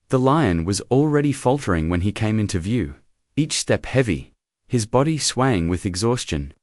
The lion was already faltering when he came into view, each step heavy, his body swaying with exhaustion.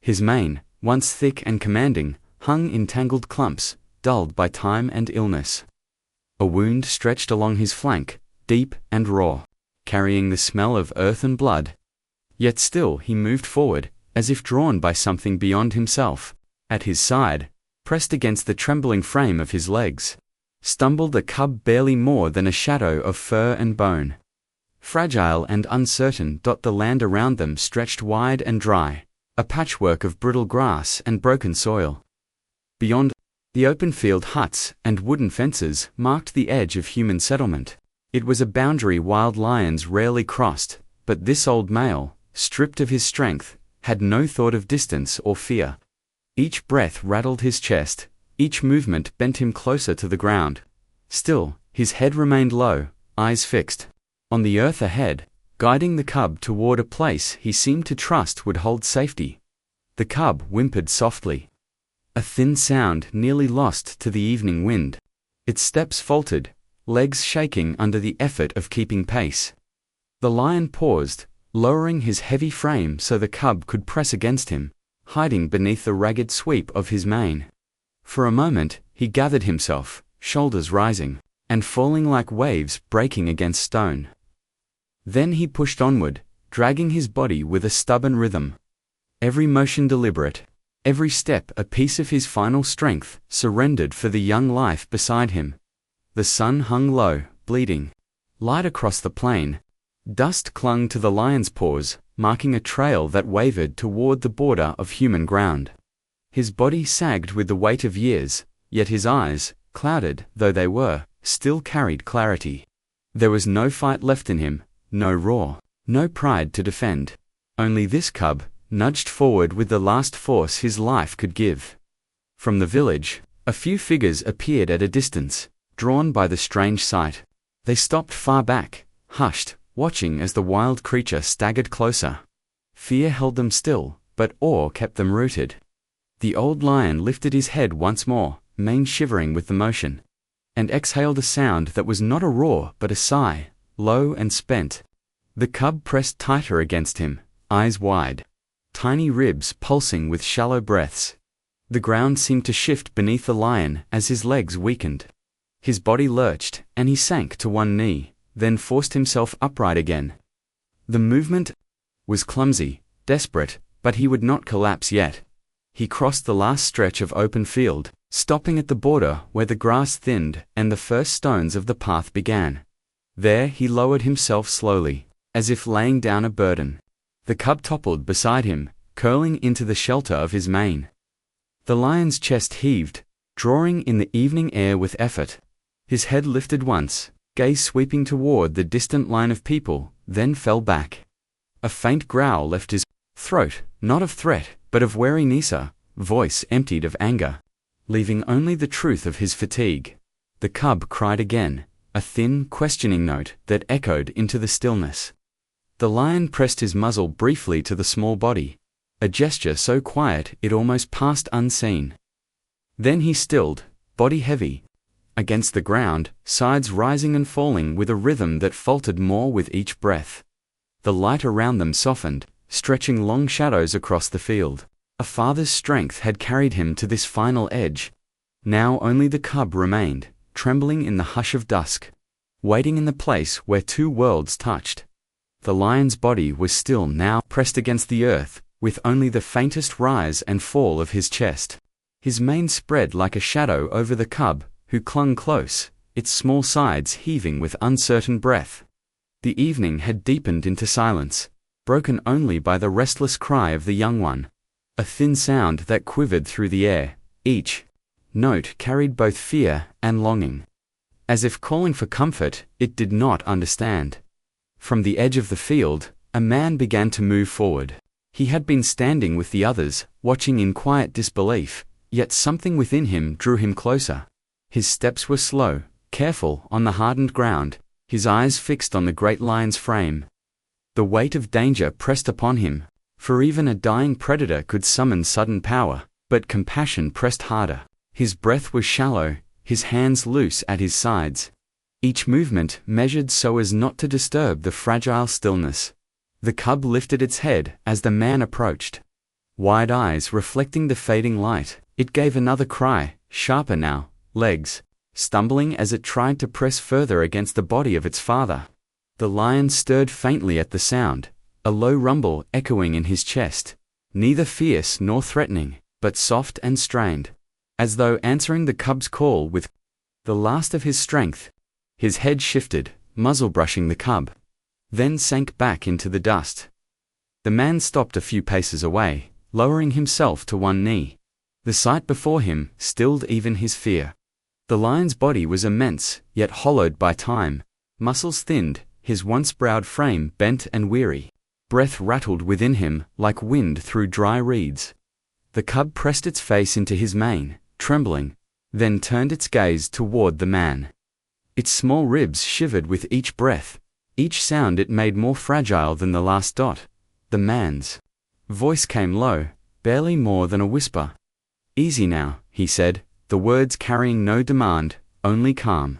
His mane, once thick and commanding, hung in tangled clumps, dulled by time and illness. A wound stretched along his flank, deep and raw, carrying the smell of earth and blood. Yet still he moved forward, as if drawn by something beyond himself. At his side, pressed against the trembling frame of his legs, stumbled a cub barely more than a shadow of fur and bone. Fragile and uncertain, the land around them stretched wide and dry, a patchwork of brittle grass and broken soil. Beyond, the open-field huts and wooden fences marked the edge of human settlement. It was a boundary wild lions rarely crossed, but this old male, stripped of his strength, had no thought of distance or fear. Each breath rattled his chest, each movement bent him closer to the ground. Still, his head remained low, eyes fixed on the earth ahead, guiding the cub toward a place he seemed to trust would hold safety. The cub whimpered softly, a thin sound nearly lost to the evening wind. Its steps faltered, legs shaking under the effort of keeping pace. The lion paused, lowering his heavy frame so the cub could press against him, hiding beneath the ragged sweep of his mane. For a moment, he gathered himself, shoulders rising, and falling like waves breaking against stone. Then he pushed onward, dragging his body with a stubborn rhythm. Every motion deliberate, every step a piece of his final strength, surrendered for the young life beside him. The sun hung low, bleeding light across the plain. Dust clung to the lion's paws, marking a trail that wavered toward the border of human ground. His body sagged with the weight of years, yet his eyes, clouded though they were, still carried clarity. There was no fight left in him, no roar, no pride to defend. Only this cub, nudged forward with the last force his life could give. From the village, a few figures appeared at a distance, drawn by the strange sight. They stopped far back, hushed, watching as the wild creature staggered closer. Fear held them still, but awe kept them rooted. The old lion lifted his head once more, mane shivering with the motion, and exhaled a sound that was not a roar but a sigh, low and spent. The cub pressed tighter against him, eyes wide, tiny ribs pulsing with shallow breaths. The ground seemed to shift beneath the lion as his legs weakened. His body lurched, and he sank to one knee, then forced himself upright again. The movement was clumsy, desperate, but he would not collapse yet. He crossed the last stretch of open field, stopping at the border where the grass thinned and the first stones of the path began. There he lowered himself slowly, as if laying down a burden. The cub toppled beside him, curling into the shelter of his mane. The lion's chest heaved, drawing in the evening air with effort. His head lifted once, gaze sweeping toward the distant line of people, then fell back. A faint growl left his throat, not of threat, but of wary Nisa, voice emptied of anger, leaving only the truth of his fatigue. The cub cried again, a thin, questioning note that echoed into the stillness. The lion pressed his muzzle briefly to the small body, a gesture so quiet it almost passed unseen. Then he stilled, body heavy, against the ground, sides rising and falling with a rhythm that faltered more with each breath. The light around them softened, stretching long shadows across the field. A father's strength had carried him to this final edge. Now only the cub remained, trembling in the hush of dusk, waiting in the place where two worlds touched. The lion's body was still now, pressed against the earth, with only the faintest rise and fall of his chest. His mane spread like a shadow over the cub, who clung close, its small sides heaving with uncertain breath. The evening had deepened into silence, broken only by the restless cry of the young one, a thin sound that quivered through the air. Each note carried both fear and longing. As if calling for comfort, it did not understand. From the edge of the field, a man began to move forward. He had been standing with the others, watching in quiet disbelief, yet something within him drew him closer. His steps were slow, careful on the hardened ground, his eyes fixed on the great lion's frame. The weight of danger pressed upon him, for even a dying predator could summon sudden power, but compassion pressed harder. His breath was shallow, his hands loose at his sides. each movement measured so as not to disturb the fragile stillness. The cub lifted its head as the man approached. Wide eyes reflecting the fading light, it gave another cry, sharper now, legs, stumbling as it tried to press further against the body of its father. The lion stirred faintly at the sound, a low rumble echoing in his chest, neither fierce nor threatening, but soft and strained, as though answering the cub's call with the last of his strength. His head shifted, muzzle brushing the cub, then sank back into the dust. The man stopped a few paces away, lowering himself to one knee. The sight before him stilled even his fear. The lion's body was immense, yet hollowed by time, muscles thinned, his once proud frame bent and weary. Breath rattled within him like wind through dry reeds. The cub pressed its face into his mane, trembling, then turned its gaze toward the man. Its small ribs shivered with each breath, each sound it made more fragile than the last dot. The man's voice came low, barely more than a whisper. "Easy now," he said, the words carrying no demand, only calm.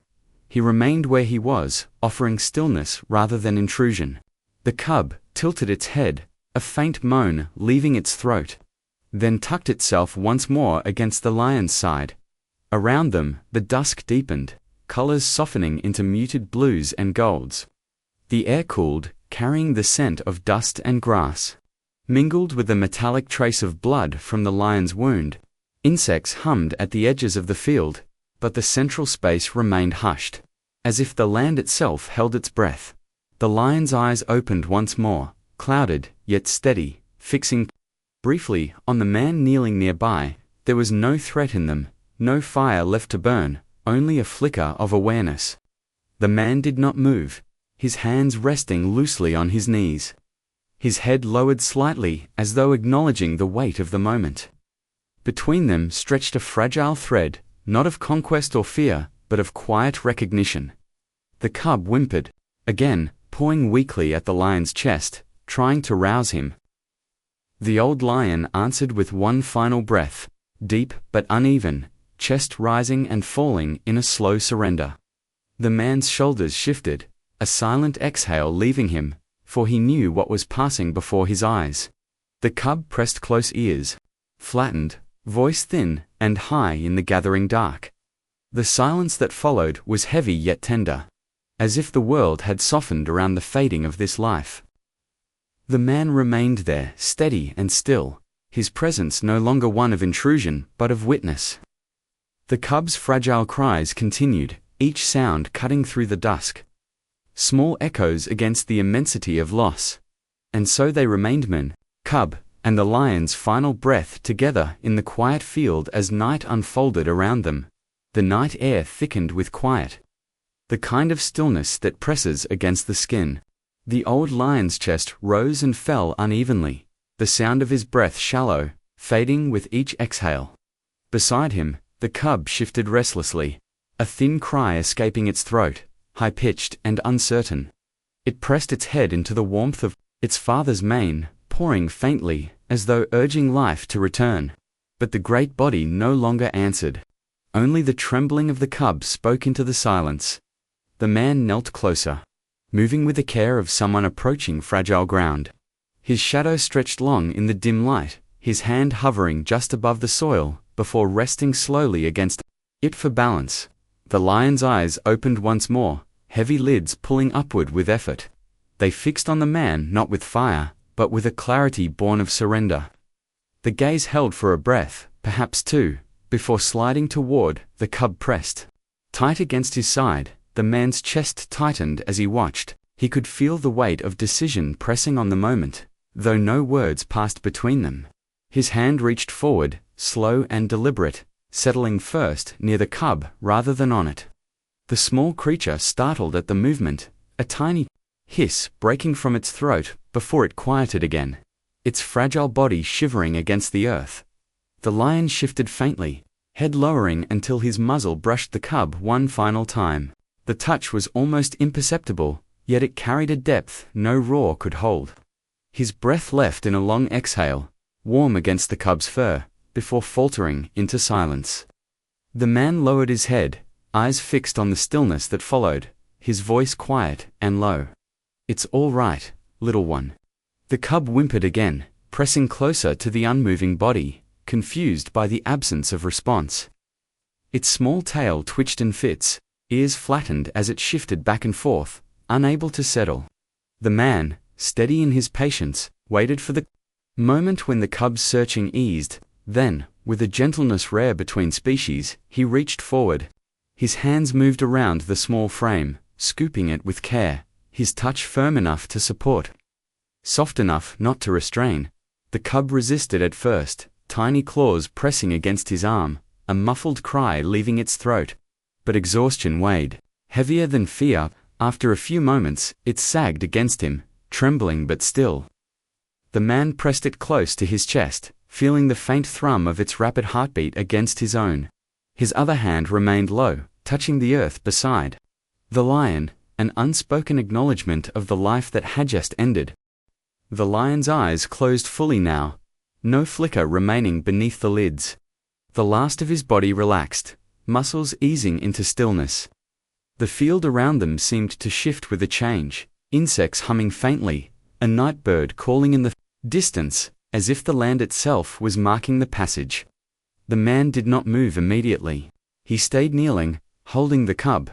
He remained where he was, offering stillness rather than intrusion. The cub tilted its head, a faint moan leaving its throat, then tucked itself once more against the lion's side. Around them, the dusk deepened, colors softening into muted blues and golds. The air cooled, carrying the scent of dust and grass. Mingled with the metallic trace of blood from the lion's wound, insects hummed at the edges of the field, but the central space remained hushed, as if the land itself held its breath. The lion's eyes opened once more, clouded, yet steady, fixing briefly on the man kneeling nearby. There was no threat in them, no fire left to burn, only a flicker of awareness. The man did not move, his hands resting loosely on his knees. His head lowered slightly as though acknowledging the weight of the moment. Between them stretched a fragile thread, not of conquest or fear, but of quiet recognition. The cub whimpered, again, pawing weakly at the lion's chest, trying to rouse him. The old lion answered with one final breath, deep but uneven, chest rising and falling in a slow surrender. The man's shoulders shifted, a silent exhale leaving him, for he knew what was passing before his eyes. The cub pressed close ears, flattened, voice thin and high in the gathering dark. The silence that followed was heavy yet tender, as if the world had softened around the fading of this life. The man remained there, steady and still, his presence no longer one of intrusion but of witness. The cub's fragile cries continued, each sound cutting through the dusk. Small echoes against the immensity of loss. And so they remained, man, cub, and the lion's final breath together in the quiet field as night unfolded around them. The night air thickened with quiet, the kind of stillness that presses against the skin. The old lion's chest rose and fell unevenly, the sound of his breath shallow, fading with each exhale. Beside him, the cub shifted restlessly, a thin cry escaping its throat, high-pitched and uncertain. It pressed its head into the warmth of its father's mane, pouring faintly, as though urging life to return. But the great body no longer answered. Only the trembling of the cub spoke into the silence. The man knelt closer, moving with the care of someone approaching fragile ground. His shadow stretched long in the dim light, his hand hovering just above the soil, before resting slowly against it for balance. The lion's eyes opened once more, heavy lids pulling upward with effort. They fixed on the man not with fire, but with a clarity born of surrender. The gaze held for a breath, perhaps two, before sliding toward. The cub pressed tight against his side. The man's chest tightened as he watched. He could feel the weight of decision pressing on the moment, though no words passed between them. His hand reached forward, slow and deliberate, settling first near the cub rather than on it. The small creature startled at the movement, a tiny hiss breaking from its throat before it quieted again, its fragile body shivering against the earth. The lion shifted faintly, head lowering until his muzzle brushed the cub one final time. The touch was almost imperceptible, yet it carried a depth no roar could hold. His breath left in a long exhale, warm against the cub's fur, before faltering into silence. The man lowered his head, eyes fixed on the stillness that followed, his voice quiet and low. "It's all right, little one." The cub whimpered again, pressing closer to the unmoving body, confused by the absence of response. Its small tail twitched in fits, ears flattened as it shifted back and forth, unable to settle. The man, steady in his patience, waited for the moment when the cub's searching eased. Then, with a gentleness rare between species, he reached forward. His hands moved around the small frame, scooping it with care, his touch firm enough to support, soft enough not to restrain. The cub resisted at first, tiny claws pressing against his arm, a muffled cry leaving its throat. But exhaustion weighed, heavier than fear. After a few moments, it sagged against him, trembling but still. The man pressed it close to his chest, feeling the faint thrum of its rapid heartbeat against his own. His other hand remained low, touching the earth beside the lion, an unspoken acknowledgement of the life that had just ended. The lion's eyes closed fully now, no flicker remaining beneath the lids. The last of his body relaxed, muscles easing into stillness. The field around them seemed to shift with a change, insects humming faintly, a night bird calling in the distance, as if the land itself was marking the passage. The man did not move immediately. He stayed kneeling, holding the cub,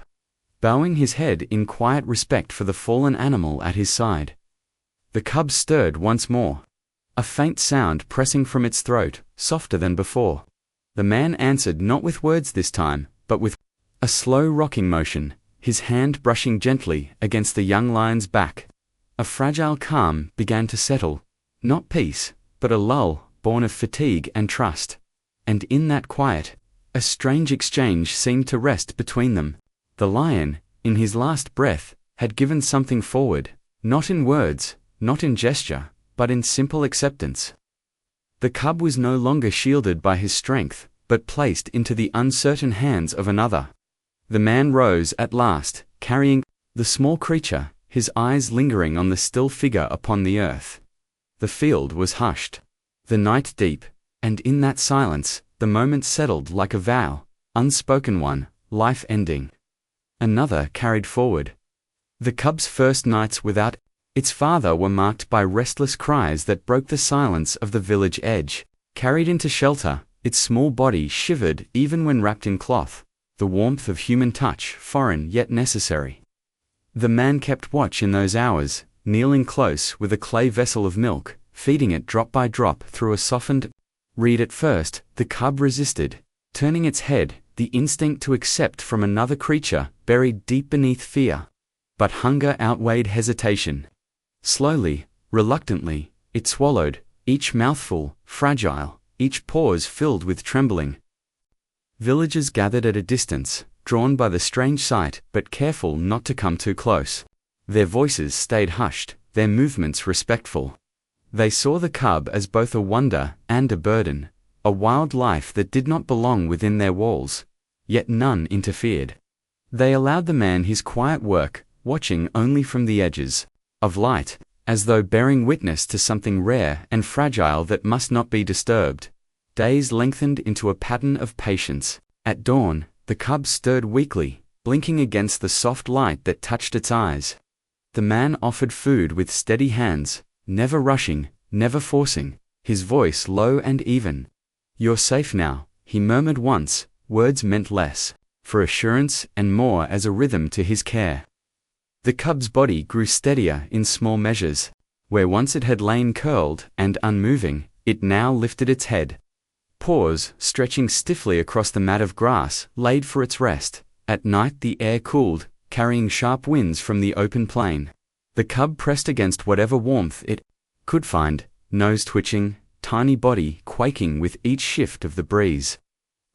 bowing his head in quiet respect for the fallen animal at his side. The cub stirred once more, a faint sound pressing from its throat, softer than before. The man answered not with words this time, but with a slow rocking motion, his hand brushing gently against the young lion's back. A fragile calm began to settle, not peace, but a lull born of fatigue and trust. And in that quiet, a strange exchange seemed to rest between them. The lion, in his last breath, had given something forward, not in words, not in gesture, but in simple acceptance. The cub was no longer shielded by his strength, but placed into the uncertain hands of another. The man rose at last, carrying the small creature, his eyes lingering on the still figure upon the earth. The field was hushed, the night deep, and in that silence, the moment settled like a vow, unspoken one, life ending. Another carried forward. The cub's first nights without its father were marked by restless cries that broke the silence of the village edge. Carried into shelter, its small body shivered even when wrapped in cloth, the warmth of human touch foreign yet necessary. The man kept watch in those hours, kneeling close with a clay vessel of milk, feeding it drop by drop through a softened reed. At first, the cub resisted, turning its head, the instinct to accept from another creature buried deep beneath fear. But hunger outweighed hesitation. Slowly, reluctantly, it swallowed, each mouthful fragile, each pause filled with trembling. Villagers gathered at a distance, drawn by the strange sight, but careful not to come too close. Their voices stayed hushed, their movements respectful. They saw the cub as both a wonder and a burden, a wild life that did not belong within their walls. Yet none interfered. They allowed the man his quiet work, watching only from the edges of light, as though bearing witness to something rare and fragile that must not be disturbed. Days lengthened into a pattern of patience. At dawn, the cub stirred weakly, blinking against the soft light that touched its eyes. The man offered food with steady hands, never rushing, never forcing, his voice low and even. "You're safe now," he murmured once, words meant less, for assurance and more as a rhythm to his care. The cub's body grew steadier in small measures. Where once it had lain curled and unmoving, it now lifted its head. Paws, stretching stiffly across the mat of grass, laid for its rest. At night the air cooled, carrying sharp winds from the open plain. The cub pressed against whatever warmth it could find, nose twitching, tiny body quaking with each shift of the breeze.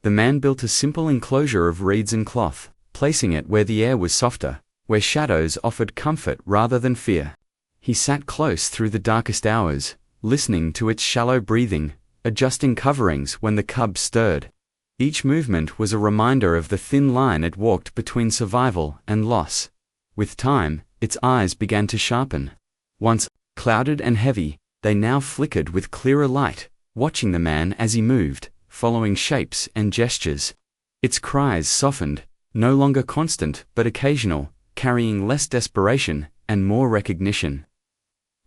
The man built a simple enclosure of reeds and cloth, placing it where the air was softer, where shadows offered comfort rather than fear. He sat close through the darkest hours, listening to its shallow breathing, adjusting coverings when the cub stirred. Each movement was a reminder of the thin line it walked between survival and loss. With time, its eyes began to sharpen. Once clouded and heavy, they now flickered with clearer light, watching the man as he moved, following shapes and gestures. Its cries softened, no longer constant but occasional, carrying less desperation and more recognition.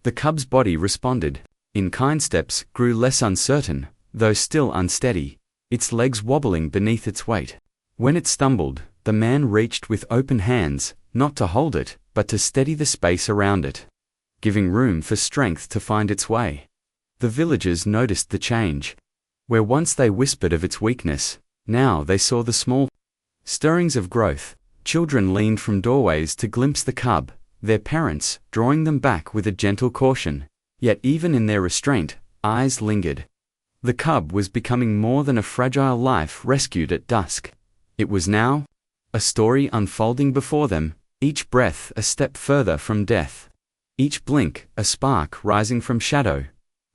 The cub's body responded. In kind steps, grew less uncertain, though still unsteady, its legs wobbling beneath its weight. When it stumbled, the man reached with open hands, not to hold it, but to steady the space around it, giving room for strength to find its way. The villagers noticed the change. Where once they whispered of its weakness, now they saw the small stirrings of growth. Children leaned from doorways to glimpse the cub, their parents drawing them back with a gentle caution. Yet even in their restraint, eyes lingered. The cub was becoming more than a fragile life rescued at dusk. It was now a story unfolding before them, each breath a step further from death, each blink a spark rising from shadow.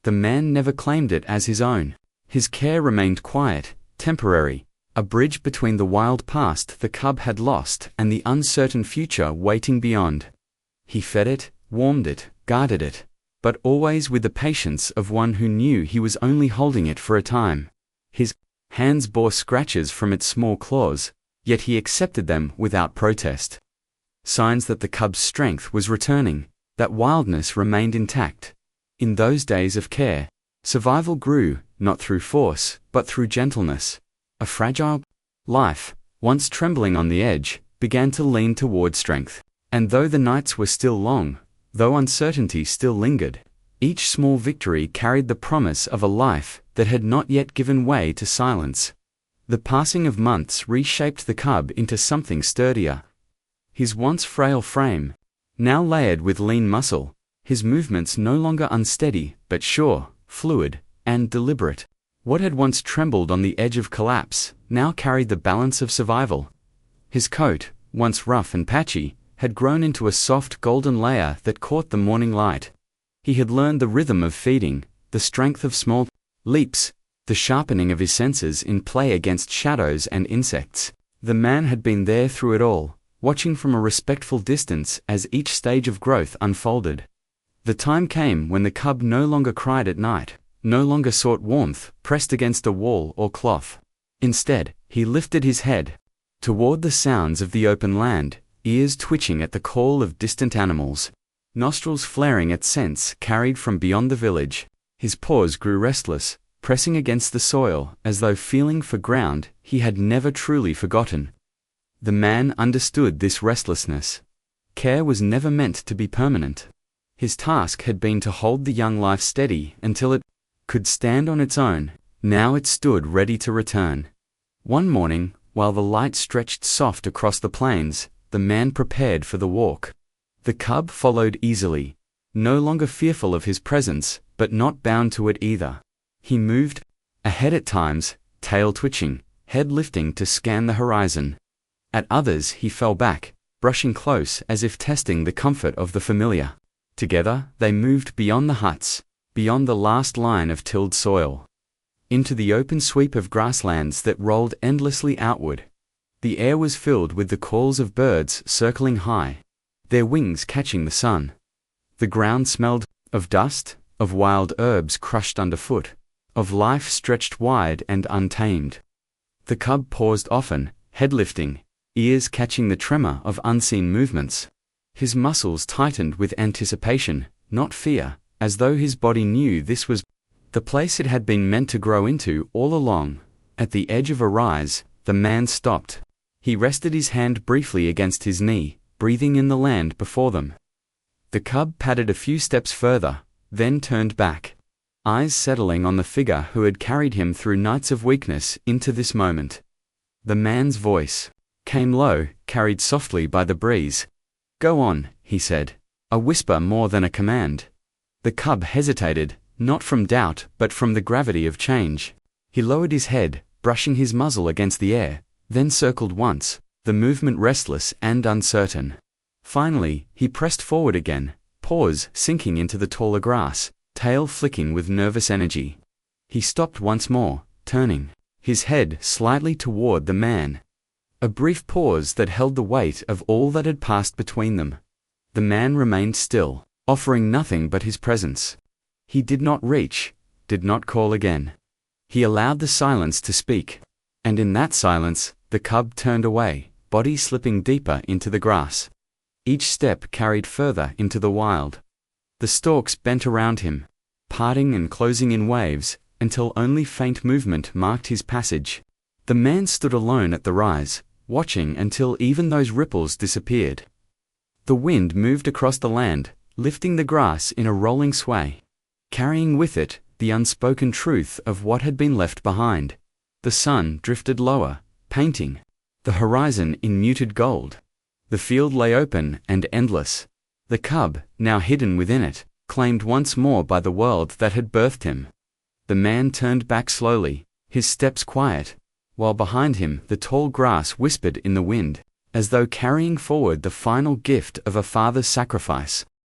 The man never claimed it as his own. His care remained quiet, temporary, a bridge between the wild past the cub had lost and the uncertain future waiting beyond. He fed it, warmed it, guarded it, but always with the patience of one who knew he was only holding it for a time. His hands bore scratches from its small claws, yet he accepted them without protest. Signs that the cub's strength was returning, that wildness remained intact. In those days of care, survival grew, not through force, but through gentleness. A fragile life, once trembling on the edge, began to lean toward strength. And though the nights were still long, though uncertainty still lingered, each small victory carried the promise of a life that had not yet given way to silence. The passing of months reshaped the cub into something sturdier. His once frail frame, now layered with lean muscle, his movements no longer unsteady but sure, fluid, and deliberate. What had once trembled on the edge of collapse, now carried the balance of survival. His coat, once rough and patchy, had grown into a soft golden layer that caught the morning light. He had learned the rhythm of feeding, the strength of small leaps, the sharpening of his senses in play against shadows and insects. The man had been there through it all, watching from a respectful distance as each stage of growth unfolded. The time came when the cub no longer cried at night, no longer sought warmth pressed against a wall or cloth. Instead, he lifted his head toward the sounds of the open land, ears twitching at the call of distant animals, nostrils flaring at scents carried from beyond the village. His paws grew restless, pressing against the soil as though feeling for ground he had never truly forgotten. The man understood this restlessness. Care was never meant to be permanent. His task had been to hold the young life steady until it could stand on its own. Now it stood ready to return. One morning, while the light stretched soft across the plains, the man prepared for the walk. The cub followed easily, no longer fearful of his presence, but not bound to it either. He moved ahead at times, tail twitching, head lifting to scan the horizon. At others he fell back, brushing close as if testing the comfort of the familiar. Together, they moved beyond the huts, beyond the last line of tilled soil, into the open sweep of grasslands that rolled endlessly outward. The air was filled with the calls of birds circling high, their wings catching the sun. The ground smelled of dust, of wild herbs crushed underfoot, of life stretched wide and untamed. The cub paused often, head lifting, ears catching the tremor of unseen movements. His muscles tightened with anticipation, not fear, as though his body knew this was the place it had been meant to grow into all along. At the edge of a rise, the man stopped. He rested his hand briefly against his knee, breathing in the land before them. The cub padded a few steps further, then turned back, eyes settling on the figure who had carried him through nights of weakness into this moment. The man's voice came low, carried softly by the breeze. "Go on," he said, a whisper more than a command. The cub hesitated, not from doubt but from the gravity of change. He lowered his head, brushing his muzzle against the air, then circled once, the movement restless and uncertain. Finally, he pressed forward again, paws sinking into the taller grass, tail flicking with nervous energy. He stopped once more, turning, his head slightly toward the man. A brief pause that held the weight of all that had passed between them. The man remained still, offering nothing but his presence. He did not reach, did not call again. He allowed the silence to speak. And in that silence, the cub turned away, body slipping deeper into the grass. Each step carried further into the wild. The stalks bent around him, parting and closing in waves, until only faint movement marked his passage. The man stood alone at the rise, watching until even those ripples disappeared. The wind moved across the land, lifting the grass in a rolling sway, carrying with it the unspoken truth of what had been left behind. The sun drifted lower, painting the horizon in muted gold. The field lay open and endless. The cub, now hidden within it, claimed once more by the world that had birthed him. The man turned back slowly, his steps quiet, while behind him the tall grass whispered in the wind, as though carrying forward the final gift of a father's sacrifice.